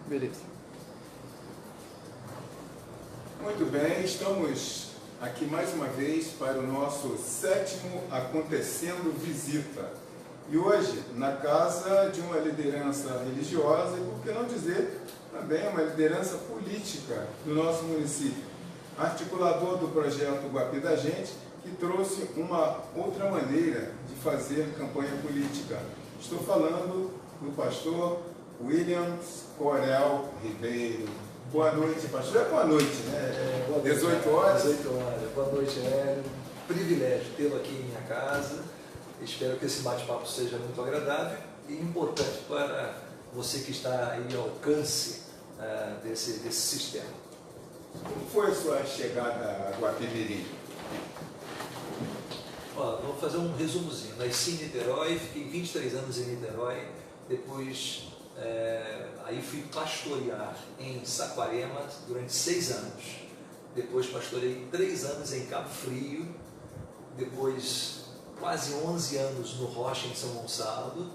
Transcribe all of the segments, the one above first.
Beleza. Muito bem, estamos aqui mais uma vez para o nosso 7º Acontecendo Visita. E hoje, na casa de uma liderança religiosa e, por que não dizer, também uma liderança política do nosso município. Articulador do projeto Guapi da Gente, que trouxe uma outra maneira de fazer campanha política. Estou falando do pastor Williams Corel Ribeiro. Boa noite, pastor. É boa noite, né? Boa noite, 18 horas. 18 horas. Boa noite, Hélio. Privilégio tê-lo aqui em minha casa. Espero que esse bate-papo seja muito agradável e importante para você que está aí ao alcance desse sistema. Como foi a sua chegada a Guapimirim? Vou fazer um resumozinho. Nasci em Niterói, fiquei 23 anos em Niterói, depois aí fui pastorear em Saquarema durante 6 anos. Depois pastorei 3 anos em Cabo Frio, depois quase 11 anos no Rocha, em São Gonçalo,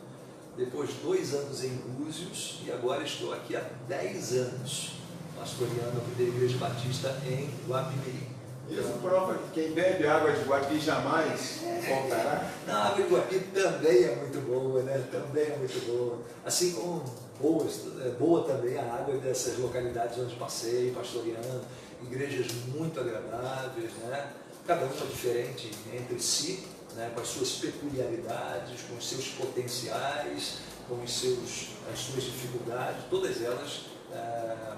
depois 2 anos em Búzios e agora estou aqui há 10 anos pastoreando a Igreja Batista em Guapimirim. Isso prova que quem bebe água de Guapi jamais voltará. A água de Guapi também é muito boa, né? Também é muito boa. Assim como boa também a água dessas localidades onde passei, pastoreando, igrejas muito agradáveis, né? Cada uma diferente entre si, né? Com as suas peculiaridades, com os seus potenciais, com as suas dificuldades, todas elas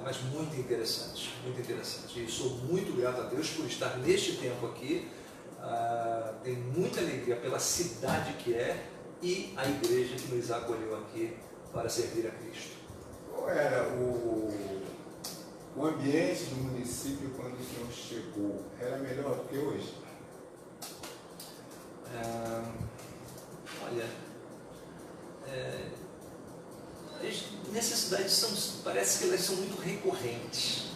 mas muito interessantes, muito interessantes. E sou muito grato a Deus por estar neste tempo aqui. Tenho muita alegria pela cidade que é e a igreja que nos acolheu aqui para servir a Cristo. Qual era o ambiente do município quando o senhor chegou? Era melhor do que hoje? As necessidades parece que elas são muito recorrentes.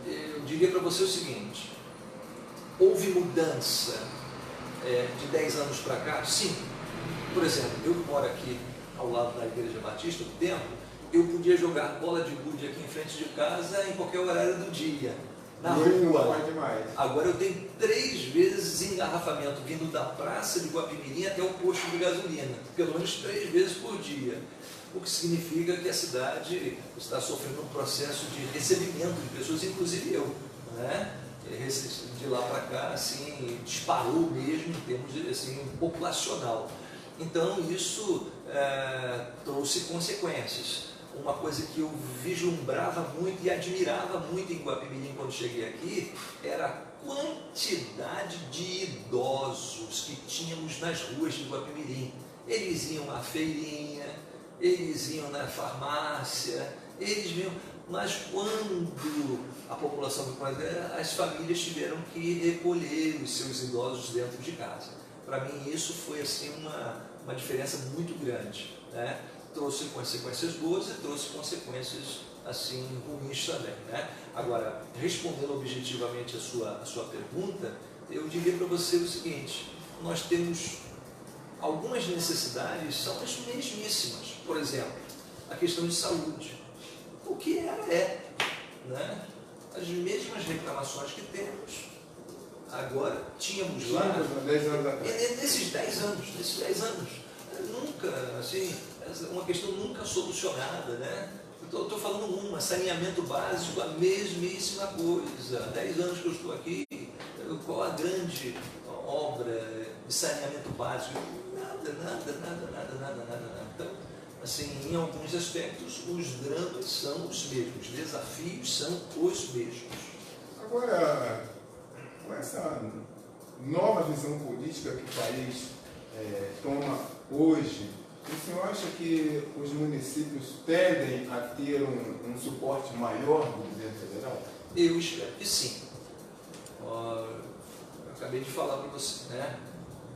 Eu diria para você o seguinte: houve mudança de 10 anos para cá? Sim. Por exemplo, eu que moro aqui ao lado da Igreja Batista, no tempo, eu podia jogar bola de gude aqui em frente de casa em qualquer horário do dia, na rua. Agora eu tenho 3 vezes engarrafamento vindo da praça de Guapimirim até o posto de gasolina, pelo menos 3 vezes por dia. O que significa que a cidade está sofrendo um processo de recebimento de pessoas, inclusive eu, né? De lá para cá, assim, disparou mesmo em termos de, assim, populacional. Então isso trouxe consequências. Uma coisa que eu vislumbrava muito e admirava muito em Guapimirim quando cheguei aqui era a quantidade de idosos que tínhamos nas ruas de Guapimirim. Eles iam à feirinha, eles iam na farmácia, eles vinham, mas quando a população as famílias tiveram que recolher os seus idosos dentro de casa. Para mim isso foi assim uma diferença muito grande, né? Trouxe consequências boas e trouxe consequências assim ruins também, né? Agora, respondendo objetivamente a sua pergunta, eu diria para você o seguinte: nós temos algumas necessidades, são as mesmíssimas. Por exemplo, a questão de saúde. O que né? As mesmas reclamações que temos agora, tínhamos lá, nesses 10 anos, nunca, assim, uma questão nunca solucionada, né? Estou falando saneamento básico, a mesmíssima coisa. Há 10 anos que eu estou aqui, qual a grande obra de saneamento básico? Nada. Então, assim, em alguns aspectos, os dramas são os mesmos, os desafios são os mesmos. Agora, com essa nova visão política que o país toma hoje, o senhor acha que os municípios tendem a ter um suporte maior do governo federal? Eu espero que sim. Eu acabei de falar para você, né?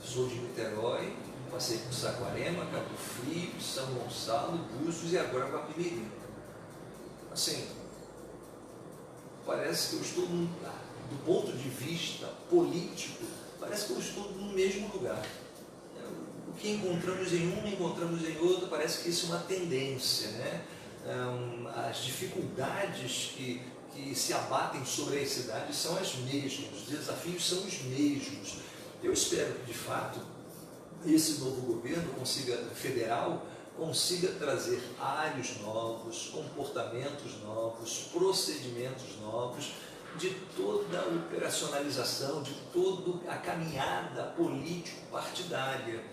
Sou de Niterói, passei por Saquarema, Cabo Frio, São Gonçalo, Búzios e agora Guapimirim. Assim, parece que eu estou, do ponto de vista político, parece que eu estou no mesmo lugar. O que encontramos em um, encontramos em outro, parece que isso é uma tendência, né? as dificuldades que se abatem sobre as cidades são as mesmas, os desafios são os mesmos. Eu espero que, de fato, esse novo governo federal consiga trazer áreas novos, comportamentos novos, procedimentos novos, de toda a operacionalização, de toda a caminhada político-partidária,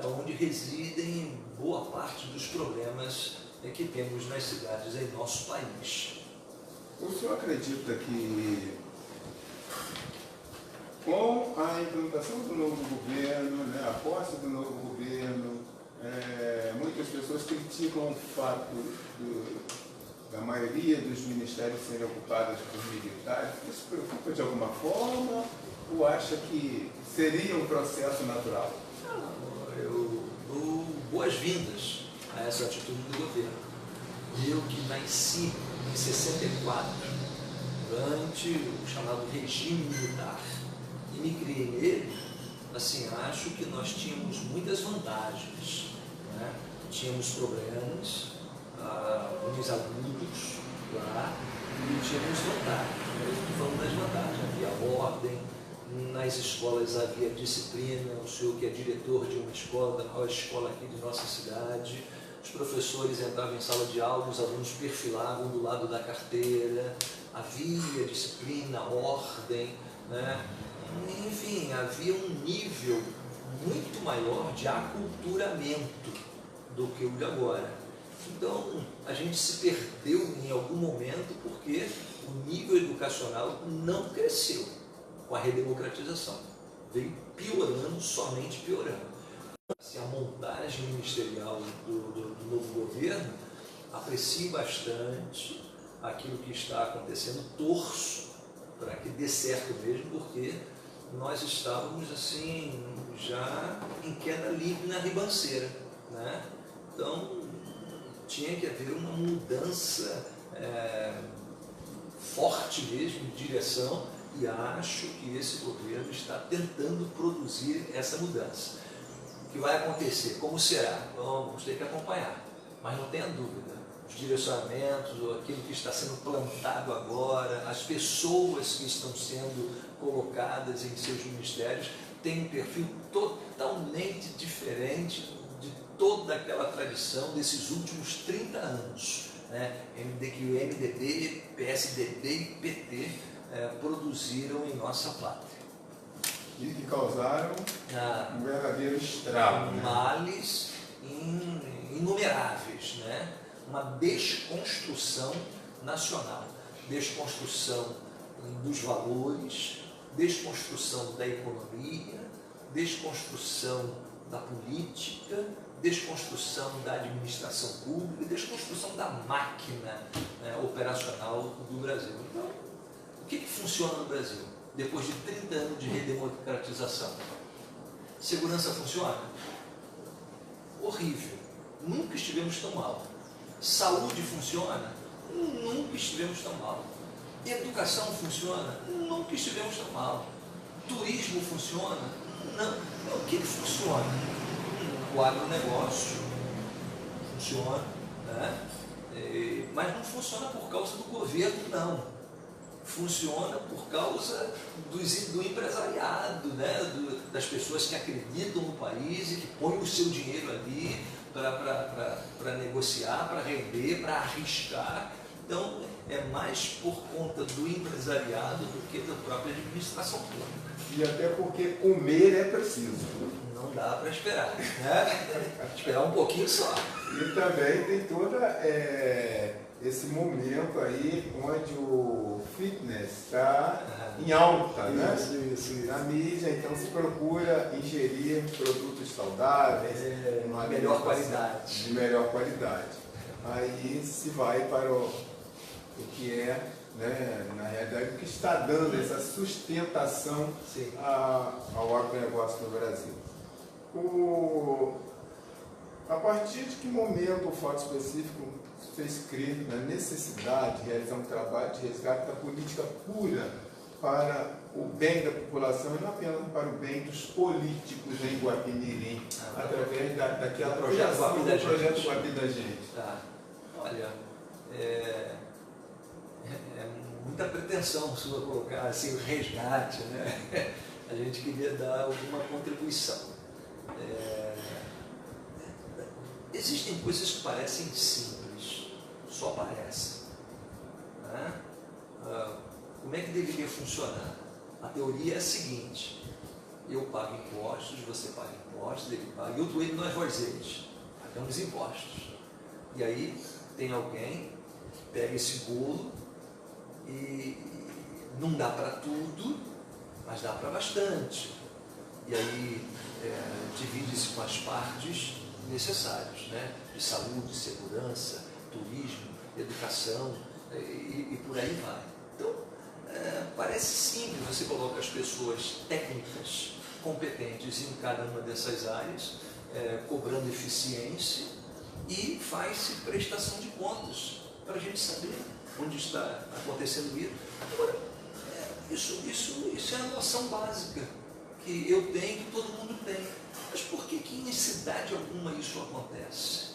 onde residem boa parte dos problemas que temos nas cidades em nosso país. O senhor acredita que com a implantação do novo governo, né, a posse do novo governo, muitas pessoas criticam o fato da maioria dos ministérios serem ocupados por militares? Isso preocupa de alguma forma ou acha que seria um processo natural? Eu dou boas-vindas a essa atitude do governo. Eu que nasci em 64, durante o chamado regime militar, e me criei nele, assim, acho que nós tínhamos muitas vantagens, né? Tínhamos problemas, uns agudos lá, e tínhamos vantagens. Eu estou falando das vantagens. Havia ordem, nas escolas havia disciplina. O senhor que é diretor de uma escola, da maior escola aqui de nossa cidade, os professores entravam em sala de aula, os alunos perfilavam do lado da carteira, havia disciplina, ordem, né? Enfim, havia um nível muito maior de aculturamento do que o de agora. Então, a gente se perdeu em algum momento porque o nível educacional não cresceu com a redemocratização. Veio piorando, somente piorando. Assim, a montagem ministerial do novo governo, aprecio bastante aquilo que está acontecendo, torço para que dê certo mesmo, porque nós estávamos assim, já em queda livre na ribanceira, né? Então, tinha que haver uma mudança forte mesmo de direção, e acho que esse governo está tentando produzir essa mudança. O que vai acontecer? Como será? Vamos ter que acompanhar, mas não tenha dúvida, os direcionamentos, aquilo que está sendo plantado agora, as pessoas que estão sendo colocadas em seus ministérios têm um perfil totalmente diferente de toda aquela tradição desses últimos 30 anos, né? Que o MDB, PSDB e PT produziram em nossa pátria. E que causaram um verdadeiro estrago, né? Males inumeráveis, né? Uma desconstrução nacional, desconstrução dos valores, desconstrução da economia, desconstrução da política, desconstrução da administração pública, desconstrução da máquina, né, operacional do Brasil. Então, o que funciona no Brasil depois de 30 anos de redemocratização? Segurança funciona? Horrível. Nunca estivemos tão mal. Saúde funciona? Nunca estivemos tão mal. Educação funciona? Nunca estivemos tão mal. Turismo funciona? Não. O que funciona? O agronegócio funciona, né? Mas não funciona por causa do governo, não. Funciona por causa do empresariado, né? Das pessoas que acreditam no país e que põem o seu dinheiro ali para negociar, para render, para arriscar. Então, é mais por conta do empresariado do que da própria administração pública. E até porque comer é preciso. Não dá para esperar, né? Esperar um pouquinho só. E também tem todo esse momento aí onde o fitness está em alta, né? Isso. Na mídia, então se procura ingerir produtos saudáveis, uma melhor qualidade. De melhor qualidade. Aí se vai para o que é, né, na realidade, o que está dando essa sustentação ao agronegócio no Brasil. A partir de que momento o fato específico fez crer na necessidade de realizar um trabalho de resgate da política pura para o bem da população e não apenas para o bem dos políticos em Guapimirim, através daquela projeto projeto Guapi da Gente? Tá. Olha, é muita pretensão sua colocar assim o resgate, né? A gente queria dar alguma contribuição. Existem coisas que parecem simples, só parecem, né? Como é que deveria funcionar? A teoria é a seguinte: eu pago impostos, você paga impostos, ele paga, e eu doei nós vozeres, pagamos impostos. E aí tem alguém que pega esse bolo e não dá para tudo, mas dá para bastante. E aí divide-se com as partes necessárias, né? De saúde, segurança, turismo, educação e por aí vai. Então, parece simples, você coloca as pessoas técnicas, competentes em cada uma dessas áreas, cobrando eficiência e faz-se prestação de contas para a gente saber onde está acontecendo isso. Agora, isso é a noção básica que eu tenho, que todo mundo tem. Mas por que em cidade alguma isso acontece?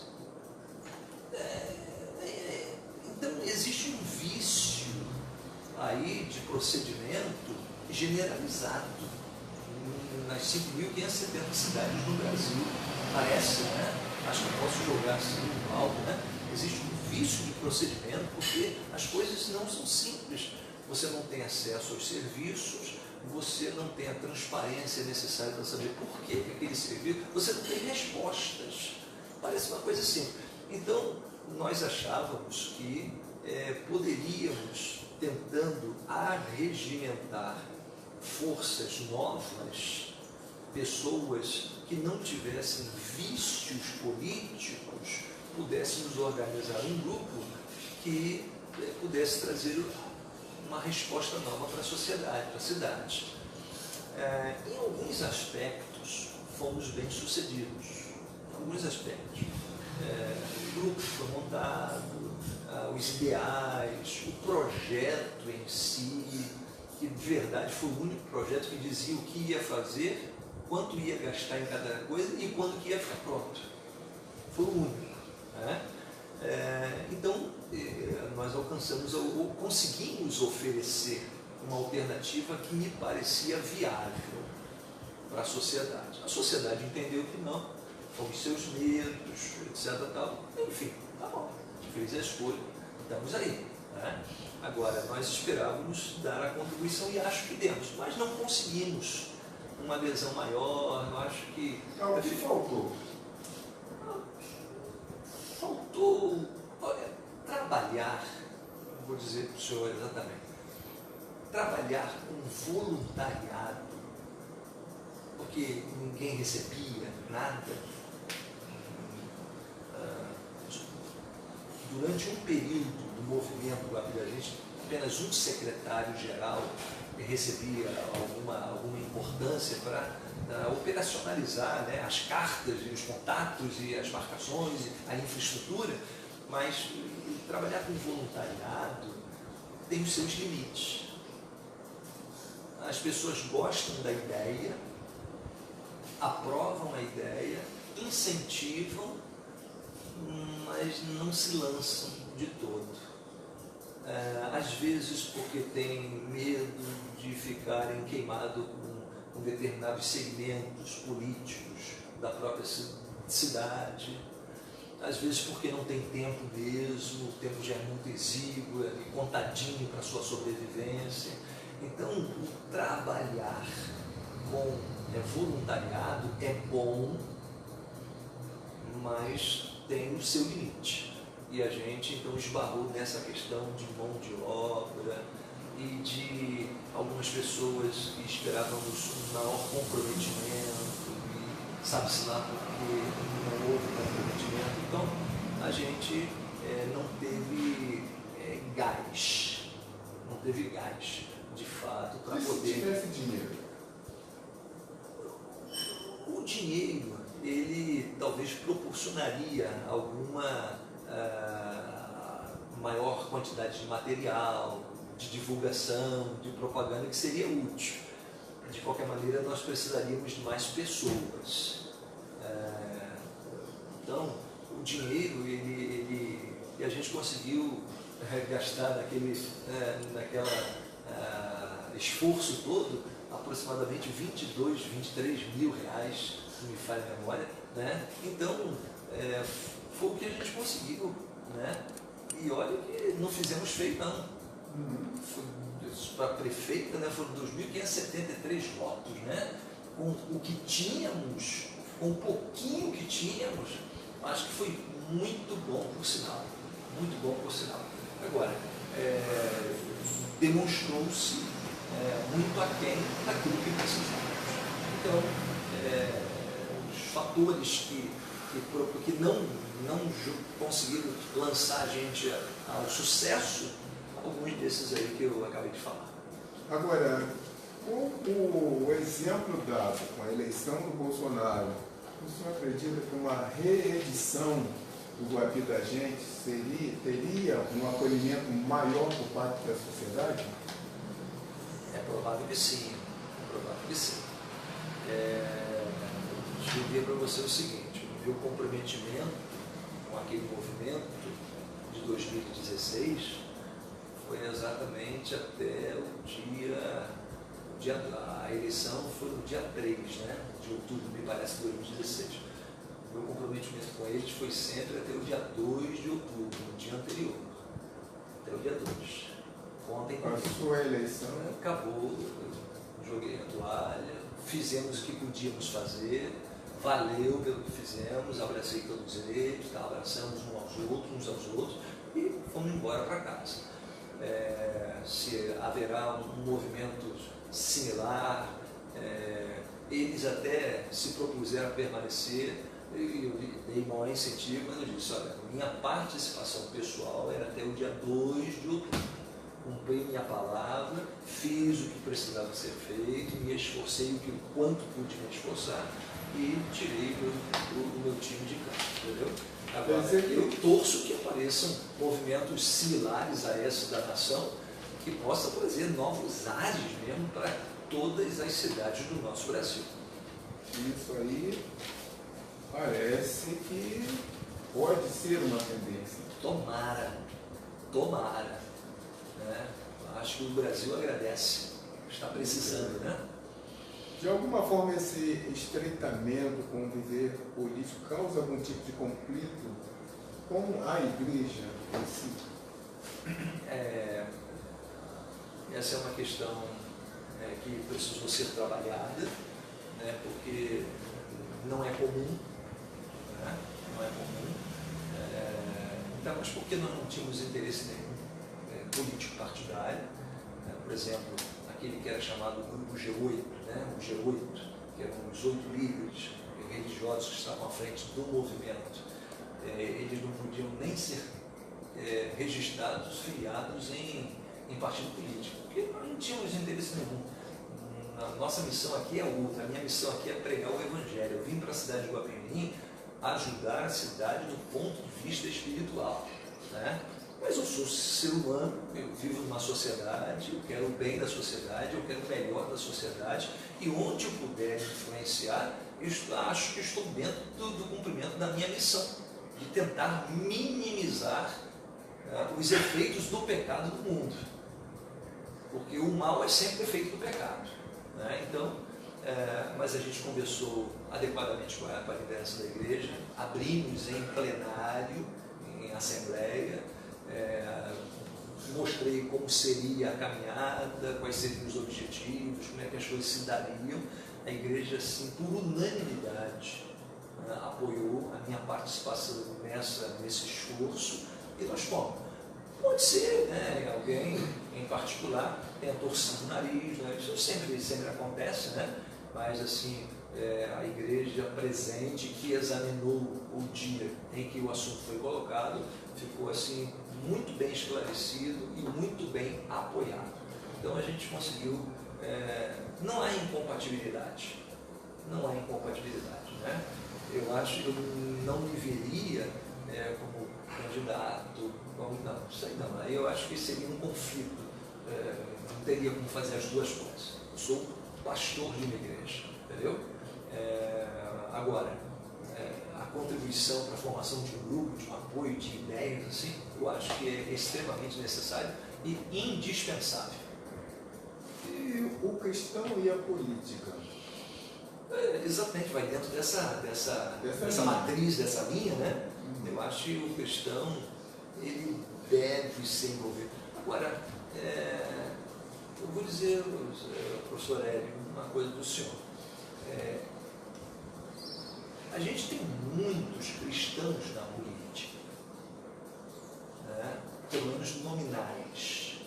Então, existe um vício aí de procedimento generalizado nas 5.570 cidades do Brasil. Parece, né? Acho que eu posso jogar assim no alto, né? Existe um vício de procedimento porque as coisas não são simples. Você não tem acesso aos serviços, você não tem a transparência necessária para saber por que aquele serviço, você não tem respostas. Parece uma coisa simples. Então, nós achávamos que poderíamos, tentando arregimentar forças novas, pessoas que não tivessem vícios políticos, pudéssemos organizar um grupo que pudesse trazer uma resposta nova para a sociedade, para a cidade. Em alguns aspectos, fomos bem-sucedidos. Em alguns aspectos. O grupo foi montado, os ideais, o projeto em si, que de verdade foi o único projeto que dizia o que ia fazer, quanto ia gastar em cada coisa e quando que ia ficar pronto. Foi o único. Então, nós alcançamos ou conseguimos oferecer uma alternativa que me parecia viável para a sociedade. A sociedade entendeu que não, com os seus medos, etc. Tal. Enfim, tá bom, a gente fez a escolha, estamos aí. Agora, nós esperávamos dar a contribuição e acho que demos, mas não conseguimos uma adesão maior. Eu acho que... O que faltou? Faltou, trabalhar, vou dizer para o senhor exatamente, trabalhar com voluntariado, porque ninguém recebia nada. Durante um período do movimento da gente, apenas um secretário-geral recebia alguma importância para operacionalizar, né, as cartas e os contatos e as marcações, a infraestrutura, mas trabalhar com voluntariado tem os seus limites. As pessoas gostam da ideia, aprovam a ideia, incentivam, mas não se lançam de todo. Às vezes porque tem medo de ficarem queimados com determinados segmentos políticos da própria cidade, às vezes porque não tem tempo mesmo, o tempo já é muito exíguo, é contadinho para a sua sobrevivência. Então, o trabalhar com voluntariado é bom, mas tem o seu limite. E a gente então esbarrou nessa questão de mão de obra e de algumas pessoas que esperávamos um maior comprometimento, e sabe-se lá porque não houve comprometimento. Então, a gente não teve gás, de fato, para poder... E se tivesse dinheiro? O dinheiro, ele talvez proporcionaria alguma maior quantidade de material, de divulgação, de propaganda, que seria útil. De qualquer maneira, nós precisaríamos de mais pessoas. Então, o dinheiro, ele e a gente conseguiu gastar naquela esforço todo aproximadamente 22, 23 mil reais, se me falha a memória, né? Então, foi o que a gente conseguiu, né? E olha que não fizemos feio não. Para a prefeita, né, foram 2.573 votos, né? Com o que tínhamos, com o pouquinho que tínhamos, acho que foi muito bom por sinal. Muito bom por sinal. Agora, demonstrou-se muito aquém daquilo que precisávamos. Então, os fatores que não conseguiram lançar a gente ao sucesso, alguns desses aí que eu acabei de falar. Agora, o exemplo dado com a eleição do Bolsonaro, o senhor acredita que uma reedição do Guapi da Gente teria um acolhimento maior por parte da sociedade? É provável que sim, é provável que sim. Eu diria para você o seguinte: o meu comprometimento com aquele movimento de 2016 foi exatamente até a eleição foi no dia 3, né, de outubro, me parece, de 2016. O meu comprometimento com eles foi sempre até o dia 2 de outubro, no dia anterior. Até o dia 2. Contem com a sua eleição. Acabou, eu joguei a toalha, fizemos o que podíamos fazer, valeu pelo que fizemos, abracei todos eles, abraçamos uns aos outros e fomos embora para casa. Se haverá um movimento similar, eles até se propuseram a permanecer, eu dei maior incentivo, mas eu disse: olha, minha participação pessoal era até o dia 2 de outubro. Cumpri minha palavra, fiz o que precisava ser feito, me esforcei o quanto pude me esforçar e tirei o meu time de campo, entendeu? Agora, eu torço que apareçam movimentos similares a esse da nação, que possa trazer novos ares mesmo para todas as cidades do nosso Brasil. Isso aí parece que pode ser uma tendência. Tomara. Né? Acho que o Brasil agradece, está precisando, né? De alguma forma, esse estreitamento com o viver político causa algum tipo de conflito com a igreja em si? Essa é uma questão que precisou ser trabalhada, né, porque não é comum, né? Não é comum, então, mas porque nós não tínhamos interesse nenhum político partidário, né? Por exemplo, aquele que era chamado Grupo G8, né? O G8, que eram os 8 líderes religiosos que estavam à frente do movimento, eles não podiam nem ser registrados, filiados em partido político, porque nós não tínhamos interesse nenhum. A nossa missão aqui é outra, a minha missão aqui é pregar o Evangelho. Eu vim para a cidade de Guapimirim ajudar a cidade do ponto de vista espiritual, né? Mas eu sou ser humano, eu vivo numa sociedade, eu quero o bem da sociedade, eu quero o melhor da sociedade, e onde eu puder influenciar, eu acho que estou dentro do cumprimento da minha missão, de tentar minimizar os efeitos do pecado no mundo, porque o mal é sempre efeito do pecado, né? Então, mas a gente conversou adequadamente com a liderança da igreja, abrimos em plenário, em assembleia, mostrei como seria a caminhada, quais seriam os objetivos, como é que as coisas se dariam. A igreja, assim, por unanimidade, apoiou a minha participação nesse esforço, e nós fomos. Pode ser, né, alguém em particular tenha torcido o nariz, né? Isso sempre acontece, né? Mas assim, a igreja presente que examinou o dia em que o assunto foi colocado, ficou assim muito bem esclarecido e muito bem apoiado. Então a gente conseguiu, não há incompatibilidade, né? Eu acho que eu não me veria como candidato, não, isso aí não. Aí eu acho que seria um conflito, não teria como fazer as duas coisas. Eu sou pastor de uma igreja, entendeu? Agora, a contribuição para a formação de um grupo, de um apoio, de ideias, assim, eu acho que é extremamente necessário e indispensável. E o cristão e a política? Exatamente, vai dentro dessa matriz, dessa linha, né? Eu acho que o cristão, ele deve se envolver. Agora, eu vou dizer, professor Hélio, uma coisa do senhor. A gente tem muitos cristãos na política, né? Pelo menos nominais.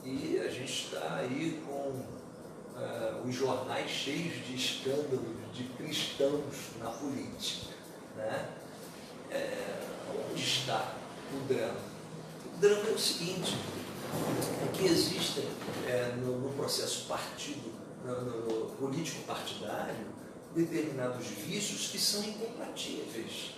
E a gente está aí com os jornais cheios de escândalos de cristãos na política, né? Onde está o drama? O drama é o seguinte, é que existem no processo partido, no político partidário, determinados vícios que são incompatíveis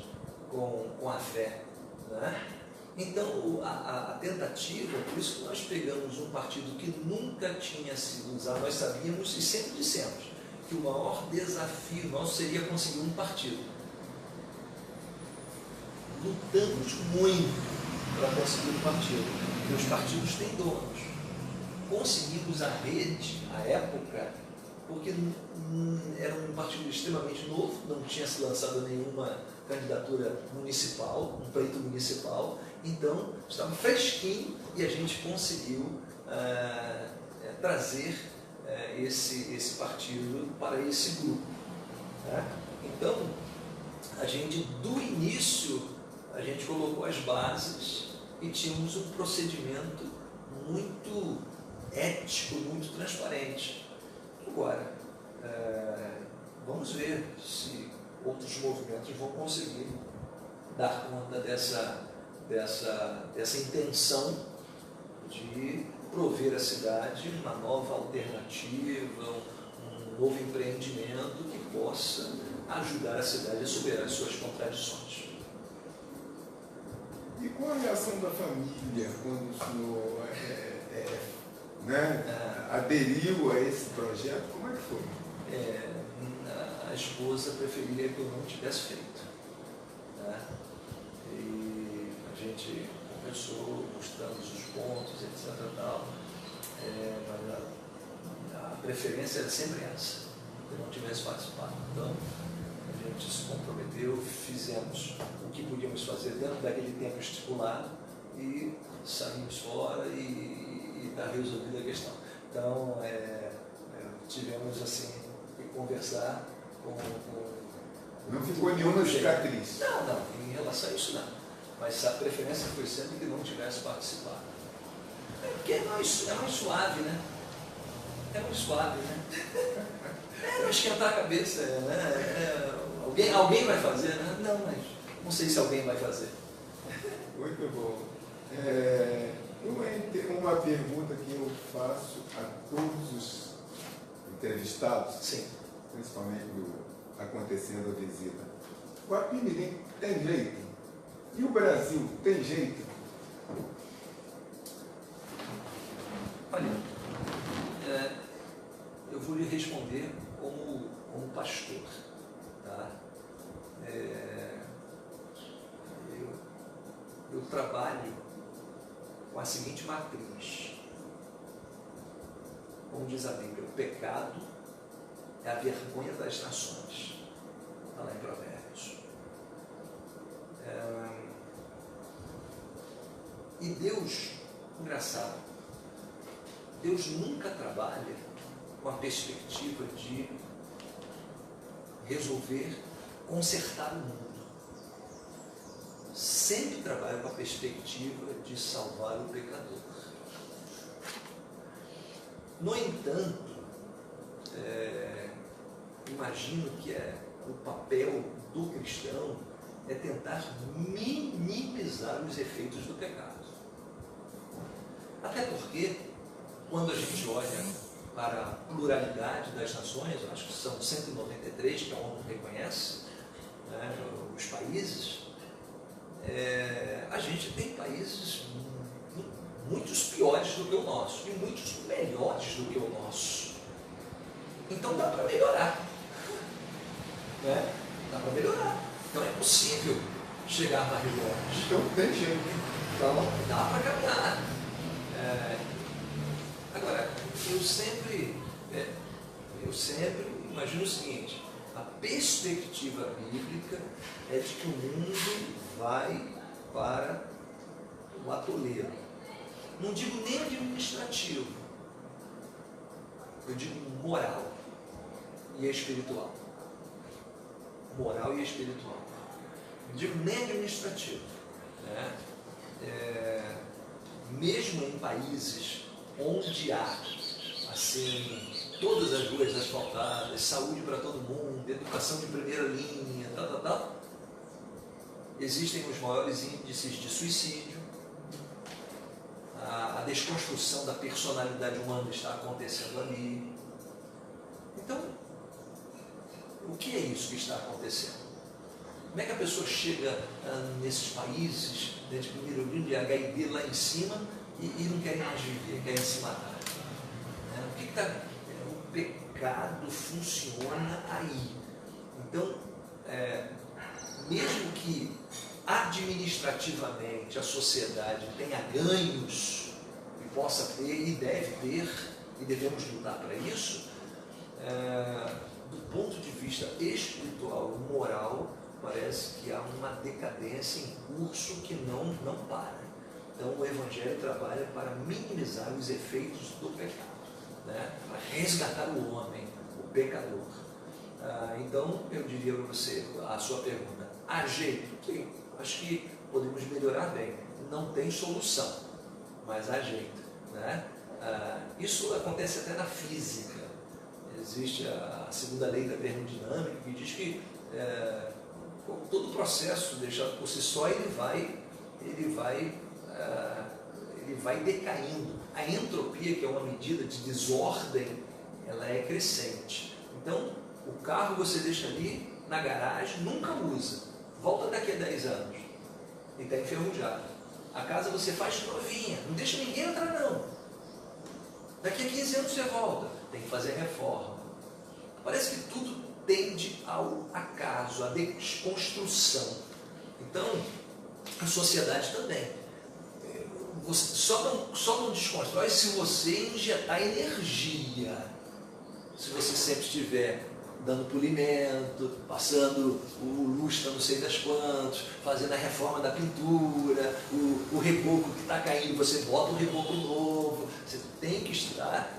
com a fé, né? Então, a tentativa, por isso que nós pegamos um partido que nunca tinha sido usado, nós sabíamos e sempre dissemos que o maior desafio nosso seria conseguir um partido. Lutamos muito para conseguir um partido, porque os partidos têm donos. Conseguimos a rede, à época, porque era um partido extremamente novo, não tinha se lançado nenhuma candidatura municipal, um pleito municipal, então estava fresquinho e a gente conseguiu trazer esse partido para esse grupo. Né? Então, a gente, do início, a gente colocou as bases e tínhamos um procedimento muito ético, muito transparente. Agora, vamos ver se outros movimentos vão conseguir dar conta dessa intenção de prover à cidade uma nova alternativa, um novo empreendimento que possa ajudar a cidade a superar as suas contradições. E qual a reação da família quando o senhor aderiu a esse projeto? Como é que foi? A esposa preferia que eu não tivesse feito, né? E a gente conversou, mostrando os pontos, etc. Mas a preferência era sempre essa, que eu não tivesse participado. Então, a gente se comprometeu, fizemos o que podíamos fazer dentro daquele tempo estipulado e saímos fora e está resolvida a questão. Então, tivemos assim que conversar com não ficou nenhuma cicatriz? Não, em relação a isso não. Mas a preferência foi sempre que não tivesse participado. Porque é mais suave, né? É mais suave, né? Não esquentar a cabeça, né? Alguém vai fazer, né? Não, mas não sei se alguém vai fazer. Muito bom. Uma pergunta que eu faço a todos os entrevistados, sim, principalmente do Acontecendo a Visita. O Guapimirim tem jeito? E o Brasil tem jeito? Olha, eu vou lhe responder como pastor. Tá? Eu trabalho com a seguinte matriz. Como diz a Bíblia, o pecado é a vergonha das nações. Está lá em Provérbios. E Deus, engraçado, Deus nunca trabalha com a perspectiva de resolver, consertar o mundo. Sempre trabalha com a perspectiva de salvar o pecador. No entanto, imagino que o papel do cristão é tentar minimizar os efeitos do pecado. Até porque, quando a gente olha para a pluralidade das nações, eu acho que são 193 que a ONU reconhece, né, os países, a gente tem países muitos piores do que o nosso e muitos melhores do que o nosso. Então dá para melhorar. Né? Dá para melhorar. Então é possível chegar mais longe. Então tem jeito. Então dá para caminhar. Agora, eu sempre imagino o seguinte: a perspectiva bíblica é de que o mundo vai para o atoleiro. Não digo nem administrativo, eu digo moral e espiritual. Moral e espiritual. Não digo nem administrativo. Né? Mesmo em países onde há assim, todas as ruas asfaltadas, saúde para todo mundo, educação de primeira linha, existem os maiores índices de suicídio, a desconstrução da personalidade humana está acontecendo ali. Então, o que é isso que está acontecendo? Como é que a pessoa chega nesses países, de primeira linha, de HIV lá em cima, e não querem mais viver, querem se matar? O que está... O pecado funciona aí. Então, mesmo que administrativamente a sociedade tenha ganhos, e possa ter, e deve ter, e devemos lutar para isso, do ponto de vista espiritual e moral, parece que há uma decadência em curso que não para. Então o Evangelho trabalha para minimizar os efeitos do pecado, né? Para resgatar o homem, o pecador. Então eu diria para você, a sua pergunta, há jeito? Sim, acho que podemos melhorar bem. Não tem solução, mas há jeito, né? Isso acontece até na física. Existe a segunda lei da termodinâmica que diz que todo processo deixado por si só ele vai decaindo. A entropia, que é uma medida de desordem, ela é crescente. Então, o carro você deixa ali na garagem, nunca usa. Volta daqui a 10 anos e está enferrujado. A casa você faz novinha, não deixa ninguém entrar não. Daqui a 15 anos você volta, tem que fazer reforma. Parece que tudo tende ao acaso, à desconstrução. Então, a sociedade também. Você só não desconstrói se você injetar energia. Se você sempre estiver dando polimento, passando o lustre não sei das quantas, fazendo a reforma da pintura, o reboco que está caindo, você bota o reboco novo. Você tem que estar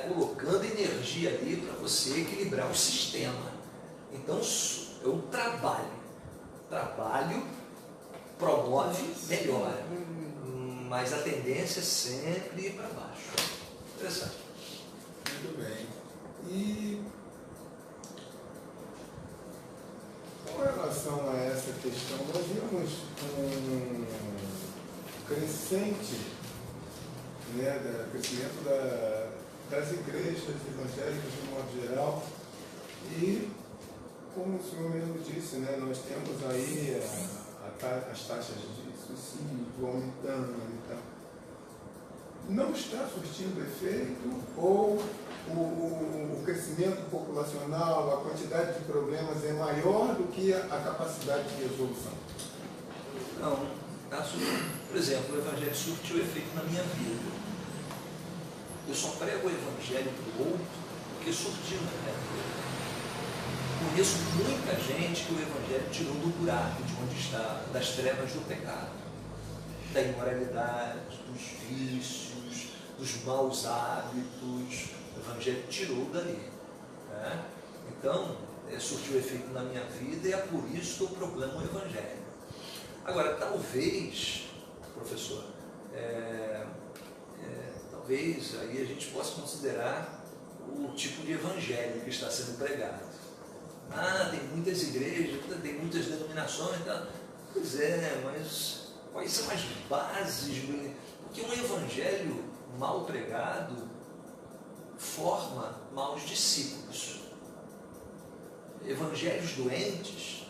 colocando energia ali para você equilibrar o sistema. Então, é um trabalho. Trabalho promove, melhora. Mas a tendência é sempre ir para baixo. Interessante. Muito bem. E com relação a essa questão, nós vimos um crescente, né, crescimento das igrejas evangélicas de um modo geral, e como o senhor mesmo disse, né, nós temos aí as taxas de suicídio aumentando e tal. Não está surtindo efeito, ou o crescimento populacional, a quantidade de problemas é maior do que a capacidade de resolução? Não, está surtindo. Por exemplo, o Evangelho surtiu efeito na minha vida. Eu só prego o Evangelho para o outro porque surtiu na minha vida. Conheço muita gente que o Evangelho tirou do buraco de onde está, das trevas do pecado, da imoralidade, dos vícios, dos maus hábitos. O Evangelho tirou dali, né? Então, surtiu efeito na minha vida, e é por isso que eu proclamo o Evangelho. Agora, talvez, professor, talvez aí a gente possa considerar o tipo de evangelho que está sendo pregado. Tem muitas igrejas, tem muitas denominações, tá? Pois é, mas quais são as bases? Porque um evangelho mal pregado forma maus discípulos. Evangelhos doentes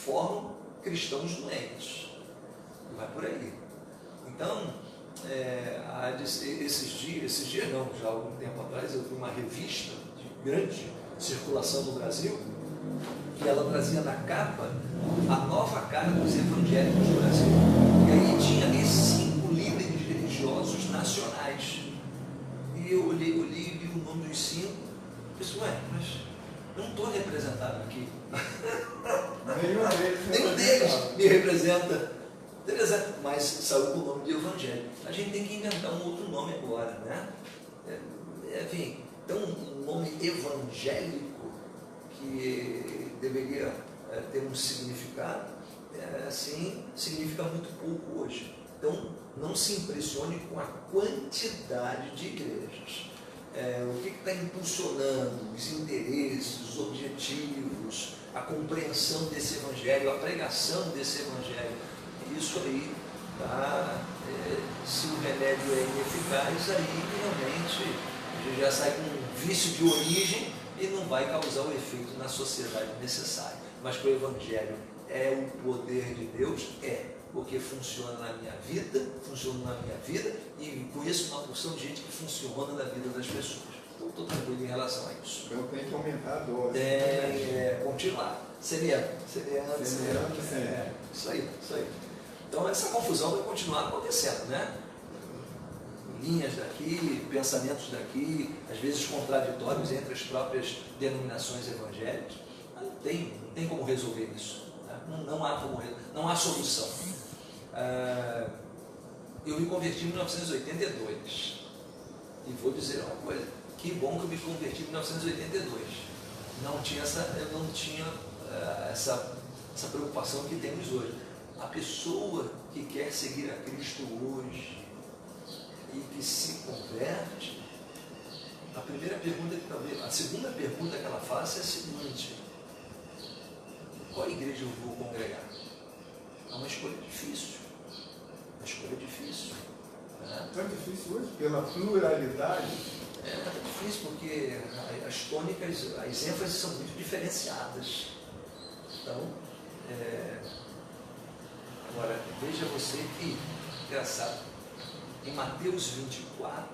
formam cristãos doentes. E vai por aí. Então, esses dias não, já há algum tempo atrás, eu vi uma revista de grande circulação no Brasil, que ela trazia na capa a nova cara dos evangélicos do Brasil. E aí tinha esses 5 líderes religiosos nacionais. E eu olhei e vi o nome dos 5. Pensei, ué, mas eu não estou representado aqui. Nenhum deles me representa. Interessante, mas saiu com o nome de evangelho. A gente tem que inventar um outro nome agora, né? Enfim, então um nome evangélico que deveria ter um significado, assim, significa muito pouco hoje. Então, não se impressione com a quantidade de igrejas. O que está impulsionando os interesses, os objetivos, a compreensão desse evangelho, a pregação desse evangelho. Isso aí, tá? Se o remédio é ineficaz, aí realmente a gente já sai com um vício de origem e não vai causar o efeito na sociedade necessário. Mas que o evangelho é o poder de Deus, porque funciona na minha vida, e conheço uma porção de gente que funciona na vida das pessoas. Então estou tranquilo em relação a isso. Eu tenho que aumentar a dose. Continuar. Semeando. Isso aí. Então essa confusão vai continuar acontecendo, né? Linhas daqui, pensamentos daqui, às vezes contraditórios entre as próprias denominações evangélicas. Mas não tem como resolver isso. Né? Não há solução. Eu me converti em 1982 e vou dizer uma coisa, que bom que eu me converti em 1982. Eu não tinha essa preocupação que temos hoje. A pessoa que quer seguir a Cristo hoje e que se converte, a segunda pergunta que ela faz é a seguinte: qual igreja eu vou congregar? É uma escolha difícil. Né? Tão difícil hoje, pela pluralidade. É difícil porque as tônicas, as ênfases são muito diferenciadas. Então, agora, veja você que, engraçado, em Mateus 24,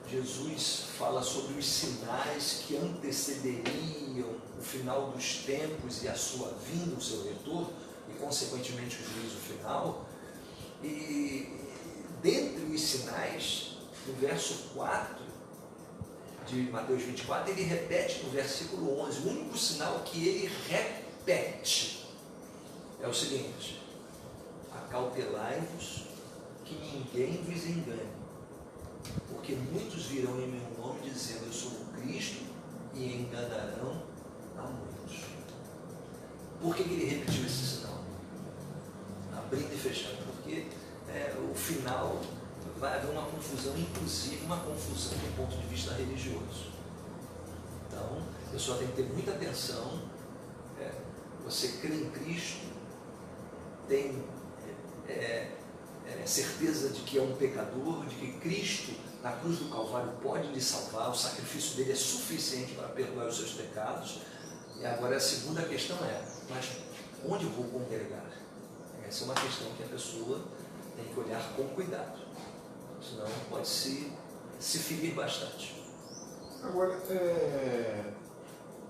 Jesus fala sobre os sinais que antecederiam o final dos tempos e a sua vinda, o seu retorno, e consequentemente o juízo final. E dentre os sinais, no verso 4 de Mateus 24, ele repete no versículo 11, o único sinal que ele repete é o seguinte: acautelai-vos que ninguém vos engane, porque muitos virão em meu nome dizendo eu sou o Cristo e enganarão a muitos. Por que ele repetiu esse sinal? Abrindo e fechando, porque o final vai haver uma confusão, inclusive uma confusão do ponto de vista religioso. Então, a pessoa tem que ter muita atenção. Você crê em Cristo, tem certeza de que é um pecador, de que Cristo na cruz do Calvário pode lhe salvar, o sacrifício dele é suficiente para perdoar os seus pecados. E agora a segunda questão mas onde eu vou congregar? Essa é uma questão que a pessoa tem que olhar com cuidado, senão pode se ferir bastante. Agora,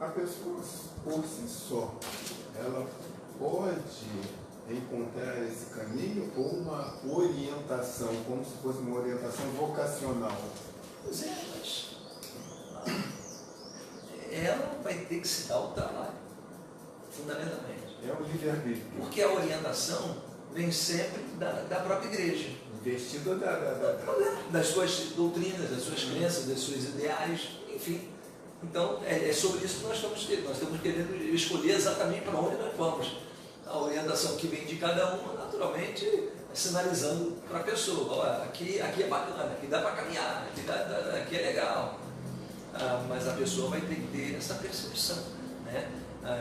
a pessoa por si só, ela pode encontrar esse caminho ou uma orientação, como se fosse uma orientação vocacional? Pois mas ela vai ter que se dar o trabalho, fundamentalmente. É o livre-arbítrio. Porque a orientação vem sempre da própria igreja. Investida das suas doutrinas, das suas crenças, dos seus ideais, enfim. Então, é sobre isso que nós estamos querendo. Nós estamos querendo escolher exatamente para onde nós vamos. A orientação que vem de cada uma, naturalmente, sinalizando para a pessoa: olha, aqui é bacana, aqui dá para caminhar, aqui é legal. Mas a pessoa vai ter que ter essa percepção. Né?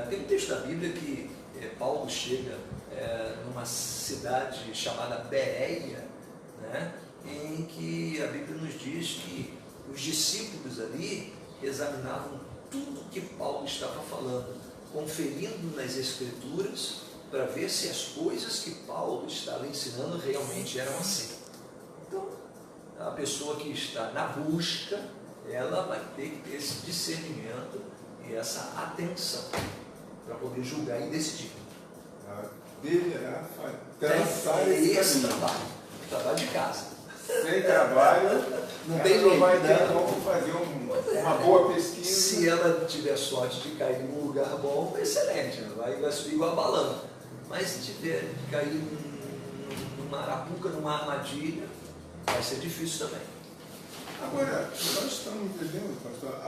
Tem um texto da Bíblia que Paulo chega numa cidade chamada Bereia, né? Em que a Bíblia nos diz que os discípulos ali examinavam tudo que Paulo estava falando, conferindo nas Escrituras para ver se as coisas que Paulo estava ensinando realmente eram assim. Então, a pessoa que está na busca, ela vai ter que ter esse discernimento e essa atenção. para poder julgar e decidir. Deverá traçar esse trabalho, o trabalho de casa. Sem trabalho, não tem jeito, não vai ter como fazer uma boa pesquisa. Se ela tiver sorte de cair num lugar bom, excelente, vai subir igual a balão. Mas se tiver de cair numa arapuca, numa armadilha, vai ser difícil também. Agora, nós estamos vivendo, pastor,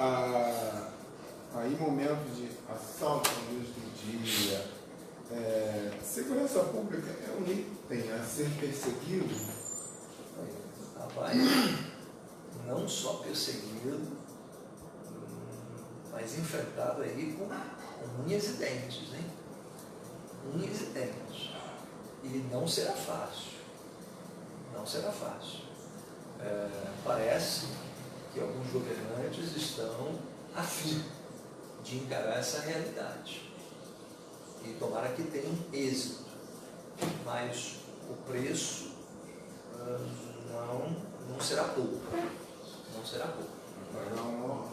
aí momentos de assalto à luz do dia. Segurança pública é um item a ser perseguido. Rapaz, não só perseguido, mas enfrentado aí com unhas e dentes, hein? Unhas e dentes. E não será fácil. Não será fácil. Parece que alguns governantes estão a fim de encarar essa realidade. E tomara que tenham êxito. Mas o preço não será pouco. Não será pouco. Não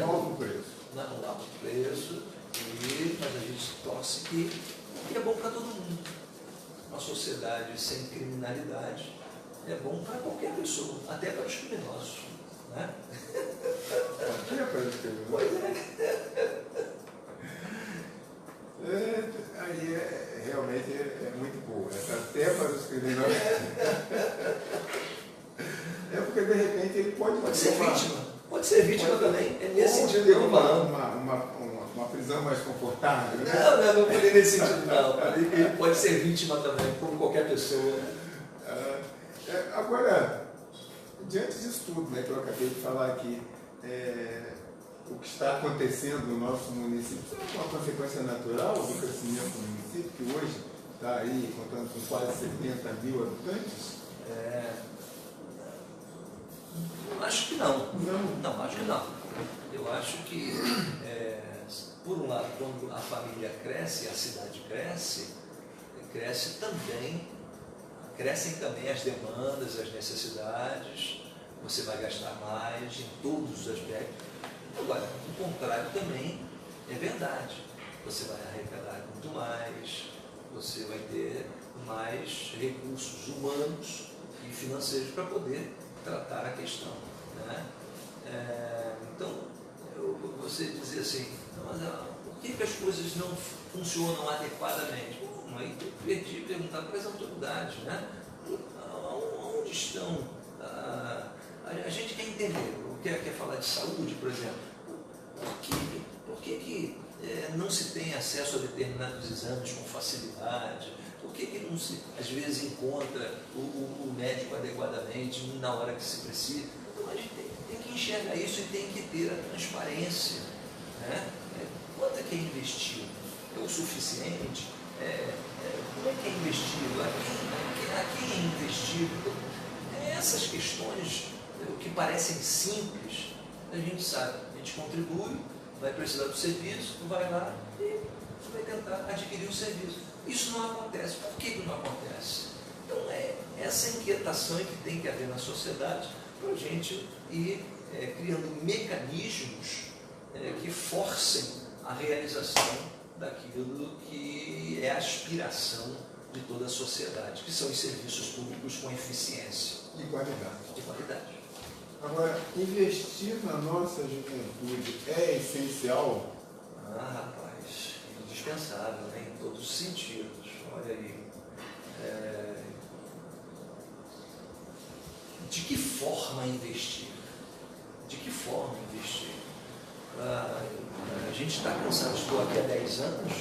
alto preço. Não alto preço. Mas a gente torce que é bom para todo mundo. Uma sociedade sem criminalidade é bom para qualquer pessoa, até para os criminosos. Né? Até para os criminosos. Pois é. Aí realmente é muito boa. Até para os criminosos. Porque de repente ele pode ser vítima. Pode ser vítima também. É nesse sentido que eu estou falando. Uma prisão mais confortável. Né? Não foi nesse sentido, não. Ele pode ser vítima também, como qualquer pessoa. Agora, diante disso tudo, né, que eu acabei de falar aqui, o que está acontecendo no nosso município é uma consequência natural do crescimento do município, que hoje está aí contando com quase 70 mil habitantes? Acho que não. Não, acho que não. Eu acho que, por um lado, quando a família cresce, a cidade crescem também as demandas, as necessidades, você vai gastar mais em todos os aspectos. Agora, o contrário também é verdade. Você vai arrecadar muito mais, você vai ter mais recursos humanos e financeiros para poder tratar a questão. Né? Então, você dizer assim, mas por que as coisas não funcionam adequadamente? Aí eu perdi perguntar para as autoridades, né? Onde estão? A gente quer entender, quer falar de saúde, por exemplo. Por que não se tem acesso a determinados exames com facilidade? Por que não se, às vezes, encontra o médico adequadamente na hora que se precisa? Então, a gente tem que enxergar isso e tem que ter a transparência. Né? Quanto é que é investido? É o suficiente? Como é que é investido? A quem é investido? Essas questões que parecem simples, a gente sabe, a gente contribui, vai precisar do serviço, vai lá e vai tentar adquirir o serviço. Isso não acontece. Por que não acontece? Então essa inquietação que tem que haver na sociedade para a gente ir criando mecanismos que forcem a realização daquilo que é a aspiração de toda a sociedade, que são os serviços públicos com eficiência e qualidade. Agora, investir na nossa juventude é essencial? Rapaz, indispensável, né? Em todos os sentidos. Olha aí. De que forma investir? De que forma investir? A gente está cansado, estou aqui há 10 anos,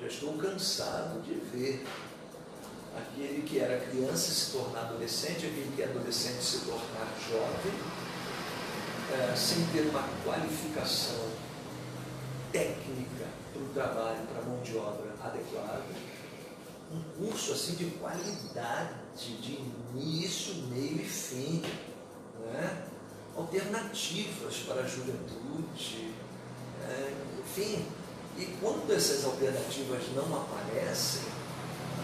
já estou cansado de ver aquele que era criança se tornar adolescente, aquele que é adolescente se tornar jovem, sem ter uma qualificação técnica para o trabalho, para a mão de obra adequada, um curso assim de qualidade, de início, meio e fim, né? Alternativas para a juventude, enfim. E quando essas alternativas não aparecem,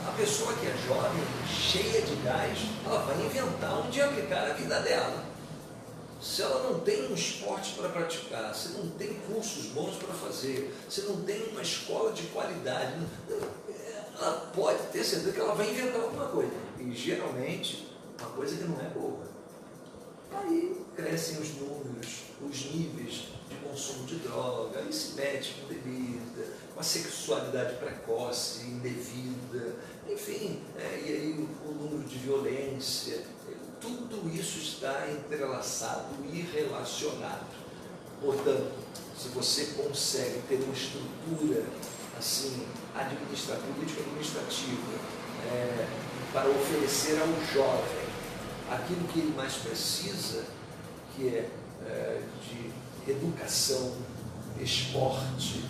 a pessoa que é jovem, cheia de gás, ela vai inventar onde aplicar a vida dela. se ela não tem um esporte para praticar, se não tem cursos bons para fazer, se não tem uma escola de qualidade, ela pode ter certeza que ela vai inventar alguma coisa. E geralmente, uma coisa que não é boa. Aí crescem os números, os níveis de consumo de droga, aí se mete com bebida, com a sexualidade precoce, indevida, enfim, e aí o número de violência, tudo isso está entrelaçado e relacionado. Portanto, se você consegue ter uma estrutura assim, política administrativa, para oferecer ao jovem aquilo que ele mais precisa, que é de educação, esporte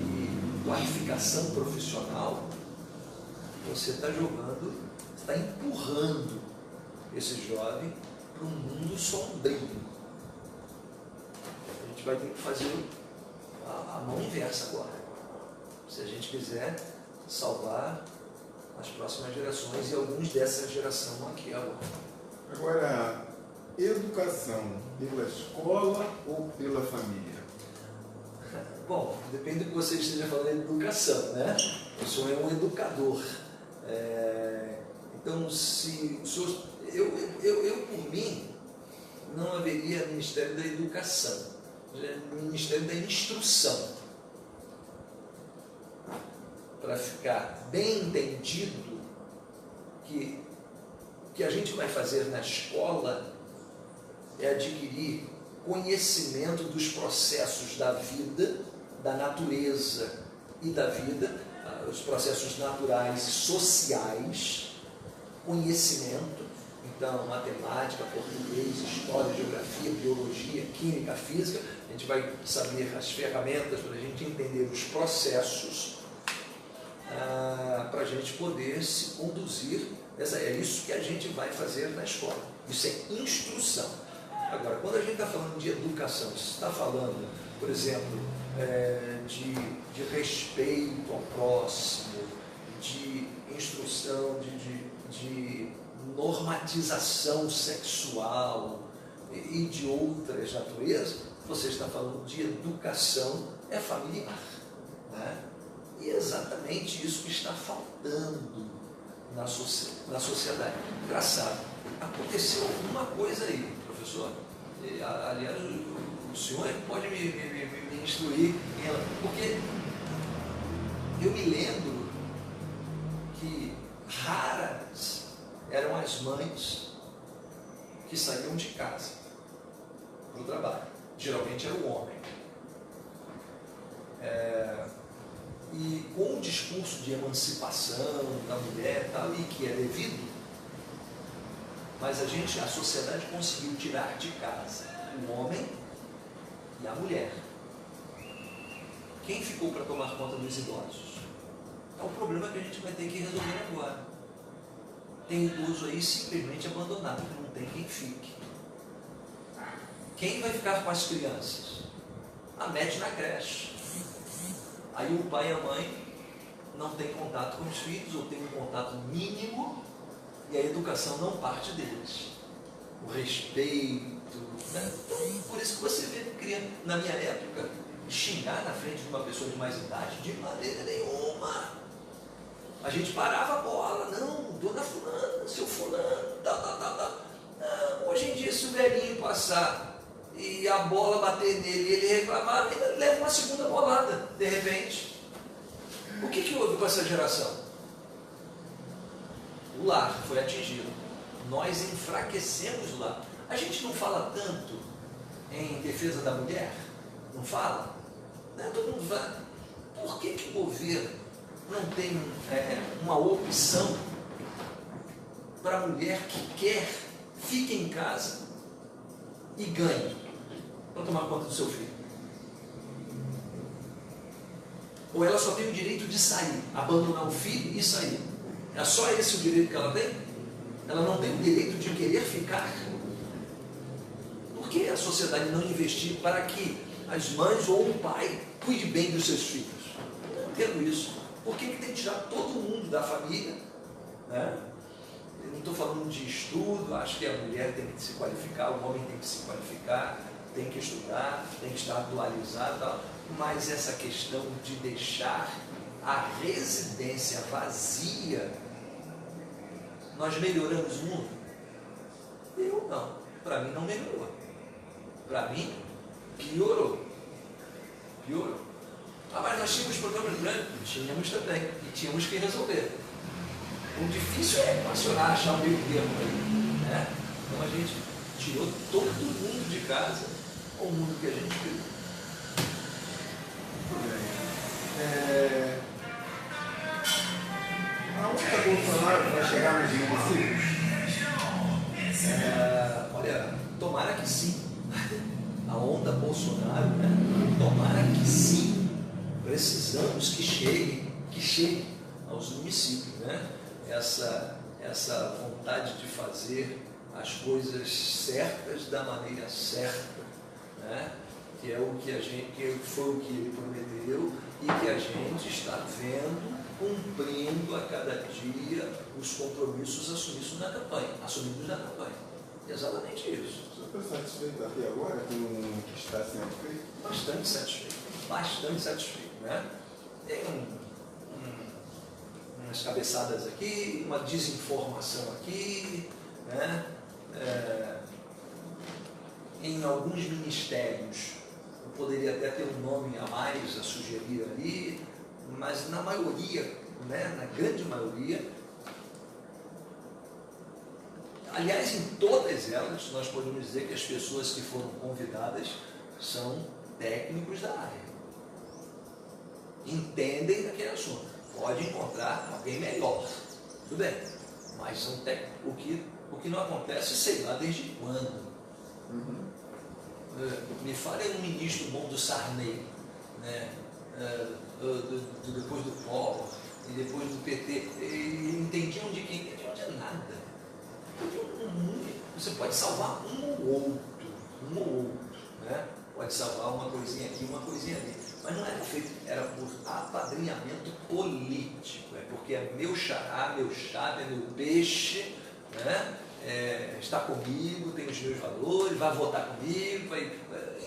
e qualificação profissional, você está jogando, está empurrando esse jovem para um mundo sombrio. A gente vai ter que fazer a mão inversa agora, se a gente quiser salvar as próximas gerações e alguns dessa geração aqui agora. Agora, educação pela escola ou pela família? Bom, depende do que você esteja falando de educação, né? O senhor é um educador. Então, se o senhor, eu por mim, não haveria Ministério da Educação, Ministério da Instrução. Para ficar bem entendido que o que a gente vai fazer na escola é adquirir conhecimento dos processos da vida, da natureza e da vida, os processos naturais e sociais, conhecimento, então matemática, português, história, geografia, biologia, química, física, a gente vai saber as ferramentas para a gente entender os processos, para a gente poder se conduzir. É isso que a gente vai fazer na escola, isso é instrução. Agora, quando a gente está falando de educação, se está falando, por exemplo, de respeito ao próximo, de instrução, de normatização sexual e de outras naturezas, você está falando de educação familiar, né? E é exatamente isso que está faltando na sociedade. Engraçado, aconteceu alguma coisa aí, professor. Aliás, o senhor pode me instruir, porque eu me lembro que raras eram as mães que saíam de casa para o trabalho. Geralmente era o homem. E com o discurso de emancipação da mulher, tal, e que é devido, mas a sociedade conseguiu tirar de casa o homem e a mulher. Quem ficou para tomar conta dos idosos? É um problema que a gente vai ter que resolver agora. Tem idoso aí simplesmente abandonado, que não tem quem fique. Quem vai ficar com as crianças? Mete na creche. Aí o pai e a mãe não têm contato com os filhos, ou têm um contato mínimo, e a educação não parte deles. O respeito, né? Então, por isso que você vê criança, na minha época, xingar na frente de uma pessoa de mais idade, de maneira nenhuma. A gente parava a bola, não, dona fulana, seu fulano, Não, hoje em dia, se o velhinho passar e a bola bater nele e ele reclamar, ele leva uma segunda bolada, de repente. O que houve com essa geração? O lar foi atingido. Nós enfraquecemos o lar. A gente não fala tanto em defesa da mulher? Não fala? Né? Todo mundo fala. Por que o governo não tem uma opção para a mulher que quer, fique em casa e ganhe para tomar conta do seu filho? Ou ela só tem o direito de sair, abandonar o filho e sair? É só esse o direito que ela tem? Ela não tem o direito de querer ficar? Por que a sociedade não investir para que as mães ou o pai cuide bem dos seus filhos? Eu não entendo isso. Por que tem que tirar todo mundo da família? Né? Eu não estou falando questão de estudo, acho que a mulher tem que se qualificar, o homem tem que se qualificar, tem que estudar, tem que estar atualizado, tal, mas essa questão de deixar a residência vazia, nós melhoramos o mundo? Eu não, para mim não melhorou, para mim piorou. Mas nós tínhamos problemas grandes? Tínhamos também, e tínhamos que resolver. O difícil é equacionar, achar um meio termo aí, né? Então a gente tirou todo mundo de casa, o mundo que a gente criou. Aonde está Bolsonaro vai chegar nos municípios? Olha, tomara que sim. A onda Bolsonaro, né? Tomara que sim. Precisamos que chegue aos municípios, né? Essa vontade de fazer as coisas certas da maneira certa, né? Que é o que foi o que ele prometeu e que a gente está vendo, cumprindo a cada dia os compromissos assumidos na campanha. Exatamente isso. Você está satisfeito até agora com o que está sendo feito? Bastante satisfeito, né? Tem umas cabeçadas aqui, uma desinformação aqui, né? Em alguns ministérios, eu poderia até ter um nome a mais a sugerir ali, mas na maioria, né? Na grande maioria, aliás, em todas elas, nós podemos dizer que as pessoas que foram convidadas são técnicos da área. Entendem daquele assunto. Pode encontrar alguém melhor. Tudo bem. Mas são técnicos. O que não acontece, sei lá desde quando. Me fale um ministro bom do Sarney, né? Depois do Collor e depois do PT. Entendiam de quem? Entendiam de nada. Você pode salvar um ou outro, né? Pode salvar uma coisinha aqui, uma coisinha ali, mas não era feito, era por apadrinhamento político, porque é meu xará, meu chave, é meu peixe, né? Está comigo, tem os meus valores, vai votar comigo,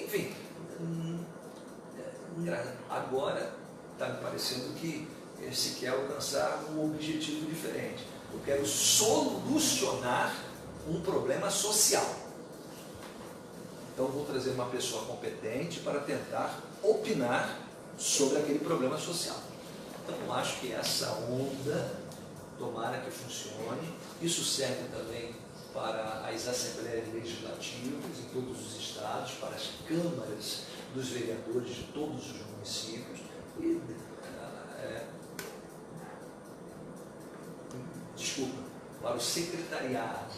enfim. Agora está me parecendo que se quer alcançar um objetivo diferente. Eu quero solucionar um problema social. Então vou trazer uma pessoa competente para tentar opinar sobre aquele problema social. Então acho que essa onda, tomara que funcione. Isso serve também para as assembleias legislativas em todos os estados, para as câmaras dos vereadores de todos os municípios e para o secretariado,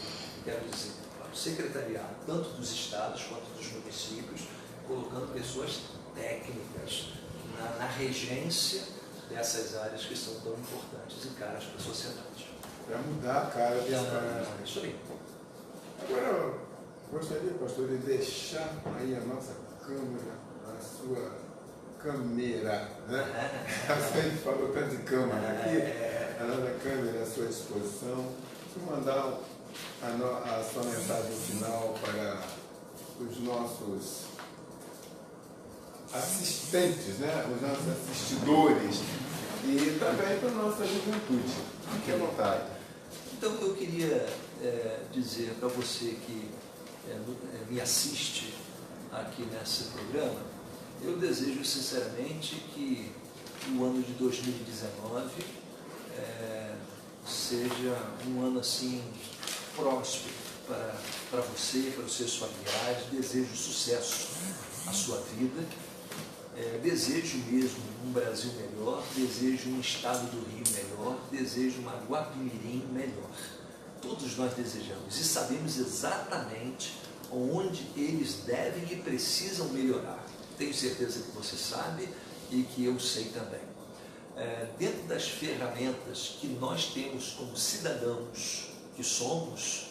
quero dizer, para o secretariado, tanto dos estados quanto dos municípios, colocando pessoas técnicas na regência dessas áreas que são tão importantes e caras para a sociedade. Para mudar a cara desse país. Isso aí. Agora, eu gostaria, pastor, de deixar aí a nossa câmera, a sua câmera, né? A gente falou tanto de câmera aqui, a nossa câmera à sua disposição. Se mandar a sua mensagem final para os nossos assistentes, né? Os nossos assistidores e também para a nossa juventude. Fique à vontade. Então eu queria dizer para você que me assiste aqui nesse programa, eu desejo sinceramente que o ano de 2019 seja um ano assim próspero para você, para os seus familiares. Desejo sucesso à sua vida, desejo mesmo um Brasil melhor, desejo um estado do Rio melhor, desejo uma Guapimirim melhor. Todos nós desejamos e sabemos exatamente onde eles devem e precisam melhorar. Tenho certeza que você sabe e que eu sei também. Dentro das ferramentas que nós temos como cidadãos que somos,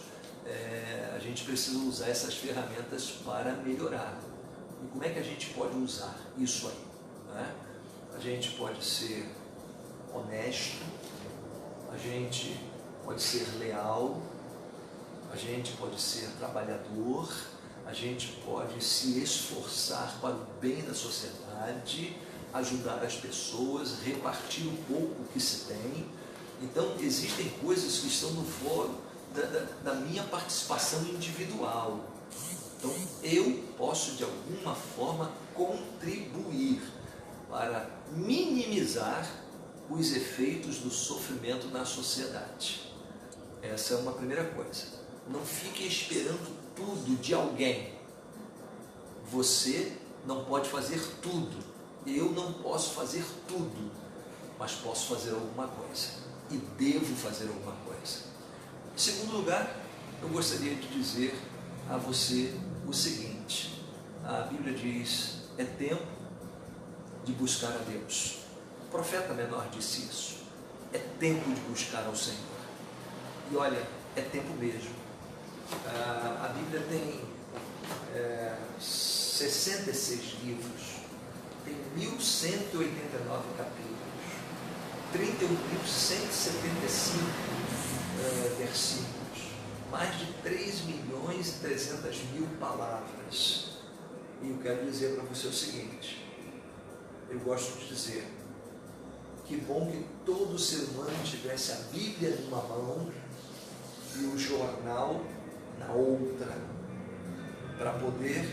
a gente precisa usar essas ferramentas para melhorar. E como é que a gente pode usar isso aí? Né? A gente pode ser honesto, a gente pode ser leal, a gente pode ser trabalhador, a gente pode se esforçar para o bem da sociedade, ajudar as pessoas, repartir o pouco que se tem. Então, existem coisas que estão no foro da minha participação individual. Então, eu posso, de alguma forma, contribuir para minimizar os efeitos do sofrimento na sociedade. Essa é uma primeira coisa. Não fique esperando tudo de alguém. Você não pode fazer tudo. Eu não posso fazer tudo, mas posso fazer alguma coisa. E devo fazer alguma coisa. Em segundo lugar, eu gostaria de dizer a você o seguinte. A Bíblia diz, é tempo de buscar a Deus. O profeta menor disse isso. É tempo de buscar ao Senhor. E olha, é tempo mesmo. A Bíblia tem 66 livros, tem 1189 capítulos, 31.175 versículos, mais de 3.300.000 palavras. E eu quero dizer para você o seguinte, eu gosto de dizer, que bom que todo ser humano tivesse a Bíblia numa mão e o jornal na outra, para poder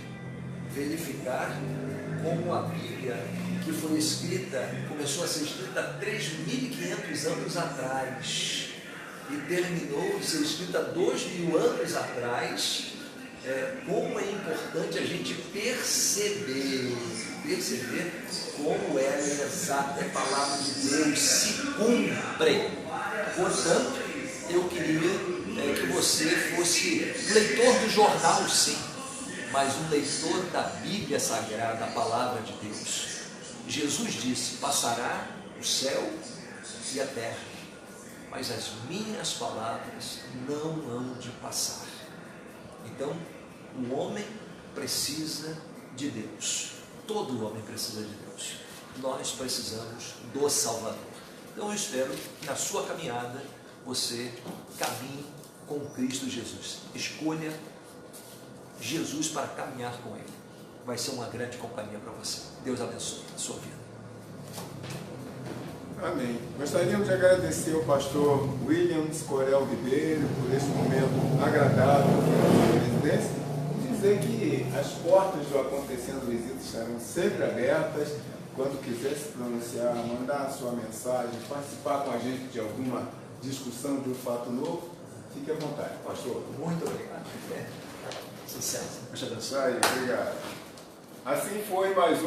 verificar como a Bíblia, que foi escrita, começou a ser escrita há 3.500 anos atrás e terminou de ser escrita há 2.000 anos atrás, como é importante a gente perceber como ela é exata, a palavra de Deus se cumpre. Portanto, eu queria que você fosse leitor do jornal, sim, mas um leitor da Bíblia Sagrada, a palavra de Deus. Jesus disse, passará o céu e a terra, mas as minhas palavras não hão de passar. Então, o homem precisa de Deus. Todo homem precisa de Deus. Nós precisamos do Salvador. Então eu espero que na sua caminhada você caminhe com Cristo Jesus. Escolha Jesus para caminhar com Ele. Vai ser uma grande companhia para você. Deus abençoe a sua vida. Amém. Gostaríamos de agradecer ao pastor Williams Corel Ribeiro por esse momento agradável da presidência. Dizer que as portas do Acontecendo Visita estarão sempre abertas. Quando quiser se pronunciar, mandar a sua mensagem, participar com a gente de alguma discussão de um fato novo, fique à vontade, pastor. Muito obrigado. Sucesso. Obrigado. Assim foi mais um.